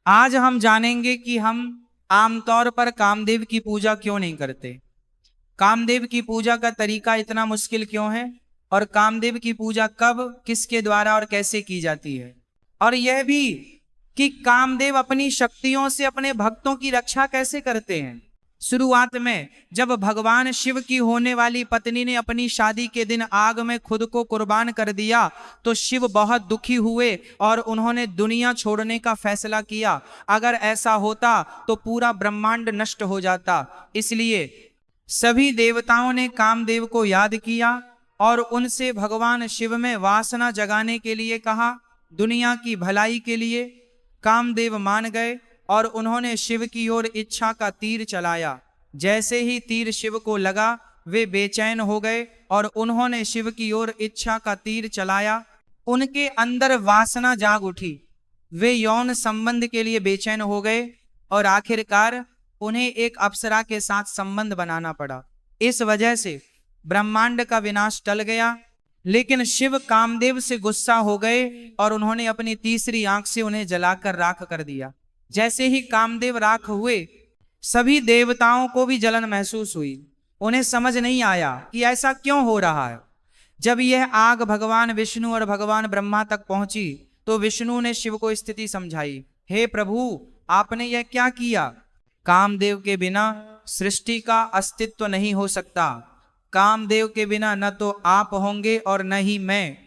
आज हम जानेंगे कि हम आमतौर पर कामदेव की पूजा क्यों नहीं करते, कामदेव की पूजा का तरीका इतना मुश्किल क्यों है और कामदेव की पूजा कब, किसके द्वारा और कैसे की जाती है, और यह भी कि कामदेव अपनी शक्तियों से अपने भक्तों की रक्षा कैसे करते हैं। शुरुआत में जब भगवान शिव की होने वाली पत्नी ने अपनी शादी के दिन आग में खुद को कुर्बान कर दिया तो शिव बहुत दुखी हुए और उन्होंने दुनिया छोड़ने का फैसला किया। अगर ऐसा होता तो पूरा ब्रह्मांड नष्ट हो जाता। इसलिए सभी देवताओं ने कामदेव को याद किया और उनसे भगवान शिव में वासना जगाने के लिए कहा। दुनिया की भलाई के लिए कामदेव मान गए और उन्होंने शिव की ओर इच्छा का तीर चलाया। जैसे ही तीर शिव को लगा वे बेचैन हो गए और उन्होंने शिव की ओर इच्छा का तीर चलाया। उनके अंदर वासना जाग उठी, वे यौन संबंध के लिए बेचैन हो गए और आखिरकार उन्हें एक अप्सरा के साथ संबंध बनाना पड़ा। इस वजह से ब्रह्मांड का विनाश टल गया। लेकिन शिव कामदेव से गुस्सा हो गए और उन्होंने अपनी तीसरी आंख से उन्हें जलाकर राख कर दिया। जैसे ही कामदेव राख हुए सभी देवताओं को भी जलन महसूस हुई। उन्हें समझ नहीं आया कि ऐसा क्यों हो रहा है। जब यह आग भगवान विष्णु और भगवान ब्रह्मा तक पहुंची तो विष्णु ने शिव को स्थिति समझाई। हे प्रभु, आपने यह क्या किया? कामदेव के बिना सृष्टि का अस्तित्व नहीं हो सकता। कामदेव के बिना न तो आप होंगे और न ही मैं।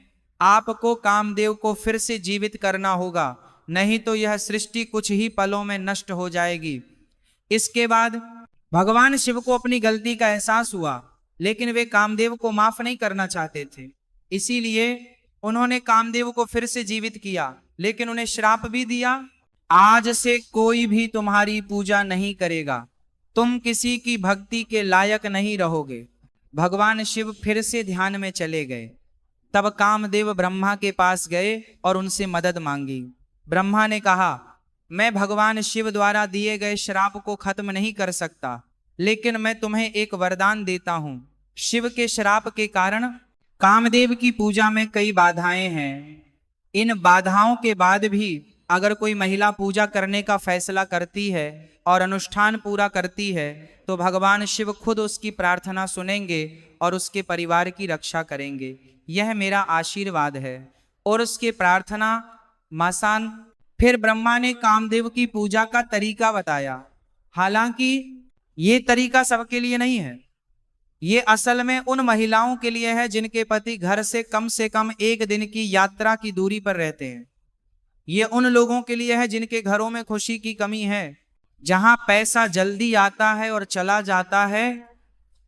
आपको कामदेव को फिर से जीवित करना होगा, नहीं तो यह सृष्टि कुछ ही पलों में नष्ट हो जाएगी। इसके बाद भगवान शिव को अपनी गलती का एहसास हुआ, लेकिन वे कामदेव को माफ नहीं करना चाहते थे। इसीलिए उन्होंने कामदेव को फिर से जीवित किया, लेकिन उन्हें श्राप भी दिया। आज से कोई भी तुम्हारी पूजा नहीं करेगा, तुम किसी की भक्ति के लायक नहीं रहोगे। भगवान शिव फिर से ध्यान में चले गए। तब कामदेव ब्रह्मा के पास गए और उनसे मदद मांगी। ब्रह्मा ने कहा, मैं भगवान शिव द्वारा दिए गए श्राप को खत्म नहीं कर सकता, लेकिन मैं तुम्हें एक वरदान देता हूं। शिव के श्राप के कारण कामदेव की पूजा में कई बाधाएं हैं। इन बाधाओं के बाद भी अगर कोई महिला पूजा करने का फैसला करती है और अनुष्ठान पूरा करती है तो भगवान शिव खुद उसकी प्रार्थना सुनेंगे और उसके परिवार की रक्षा करेंगे। यह मेरा आशीर्वाद है। और उसके प्रार्थना मासान। फिर ब्रह्मा ने कामदेव की पूजा का तरीका बताया। हालांकि ये तरीका सबके लिए नहीं है, ये असल में उन महिलाओं के लिए है जिनके पति घर से कम 1 दिन की यात्रा की दूरी पर रहते हैं। ये उन लोगों के लिए है जिनके घरों में खुशी की कमी है, जहां पैसा जल्दी आता है और चला जाता है,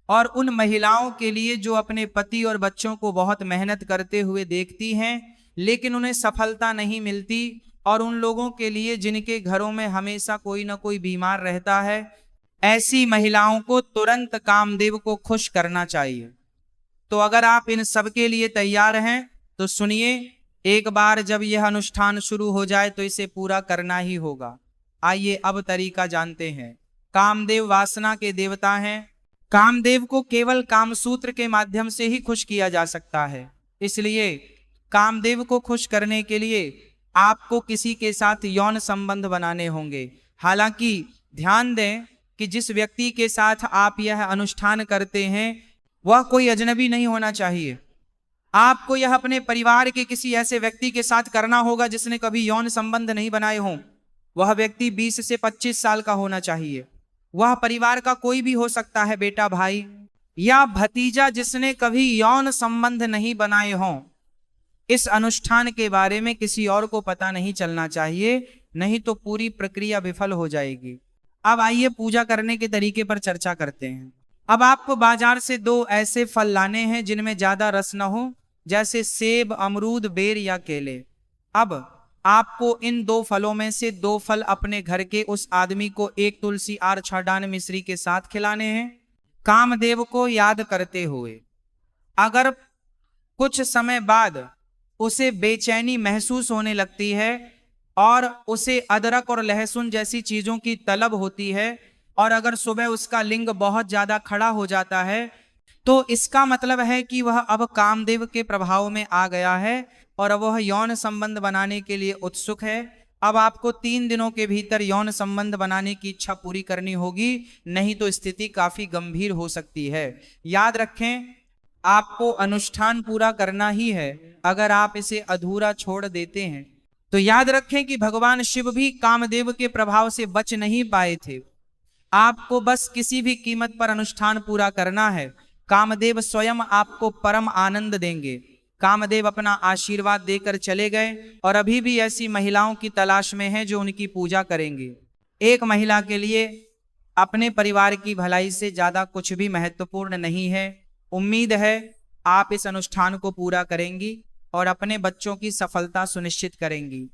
और उन महिलाओं के लिए जो अपने पति और बच्चों को बहुत मेहनत करते हुए देखती हैं लेकिन उन्हें सफलता नहीं मिलती, और उन लोगों के लिए जिनके घरों में हमेशा कोई ना कोई बीमार रहता है। ऐसी महिलाओं को तुरंत कामदेव को खुश करना चाहिए। तो अगर आप इन सब के लिए तैयार हैं तो सुनिए, एक बार जब यह अनुष्ठान शुरू हो जाए तो इसे पूरा करना ही होगा। आइए अब तरीका जानते हैं। कामदेव वासना के देवता हैं। कामदेव को केवल कामसूत्र के माध्यम से ही खुश किया जा सकता है। इसलिए कामदेव को खुश करने के लिए आपको किसी के साथ यौन संबंध बनाने होंगे। हालांकि ध्यान दें कि जिस व्यक्ति के साथ आप यह अनुष्ठान करते हैं वह कोई अजनबी नहीं होना चाहिए। आपको यह अपने परिवार के किसी ऐसे व्यक्ति के साथ करना होगा जिसने कभी यौन संबंध नहीं बनाए हों। वह व्यक्ति 20 से 25 साल का होना चाहिए। वह परिवार का कोई भी हो सकता है, बेटा, भाई या भतीजा, जिसने कभी यौन संबंध नहीं बनाए हों। इस अनुष्ठान के बारे में किसी और को पता नहीं चलना चाहिए, नहीं तो पूरी प्रक्रिया विफल हो जाएगी। अब आइए पूजा करने के तरीके पर चर्चा करते हैं। अब आपको बाजार से 2 ऐसे फल लाने हैं जिनमें ज्यादा रस न हो, जैसे सेब, अमरूद, बेर या केले। अब आपको इन 2 फलों में से 2 फल अपने घर के उस आदमी को 1 तुलसी आर छाडान मिश्री के साथ खिलाने हैं, कामदेव को याद करते हुए। अगर कुछ समय बाद उसे बेचैनी महसूस होने लगती है और उसे अदरक और लहसुन जैसी चीजों की तलब होती है, और अगर सुबह उसका लिंग बहुत ज्यादा खड़ा हो जाता है तो इसका मतलब है कि वह अब कामदेव के प्रभाव में आ गया है और अब वह यौन संबंध बनाने के लिए उत्सुक है। अब आपको 3 दिनों के भीतर यौन संबंध बनाने की इच्छा पूरी करनी होगी, नहीं तो स्थिति काफी गंभीर हो सकती है। याद रखें, आपको अनुष्ठान पूरा करना ही है। अगर आप इसे अधूरा छोड़ देते हैं तो याद रखें कि भगवान शिव भी कामदेव के प्रभाव से बच नहीं पाए थे। आपको बस किसी भी कीमत पर अनुष्ठान पूरा करना है। कामदेव स्वयं आपको परम आनंद देंगे। कामदेव अपना आशीर्वाद देकर चले गए और अभी भी ऐसी महिलाओं की तलाश में हैं जो उनकी पूजा करेंगे। एक महिला के लिए अपने परिवार की भलाई से ज्यादा कुछ भी महत्वपूर्ण नहीं है। उम्मीद है आप इस अनुष्ठान को पूरा करेंगी और अपने बच्चों की सफलता सुनिश्चित करेंगी।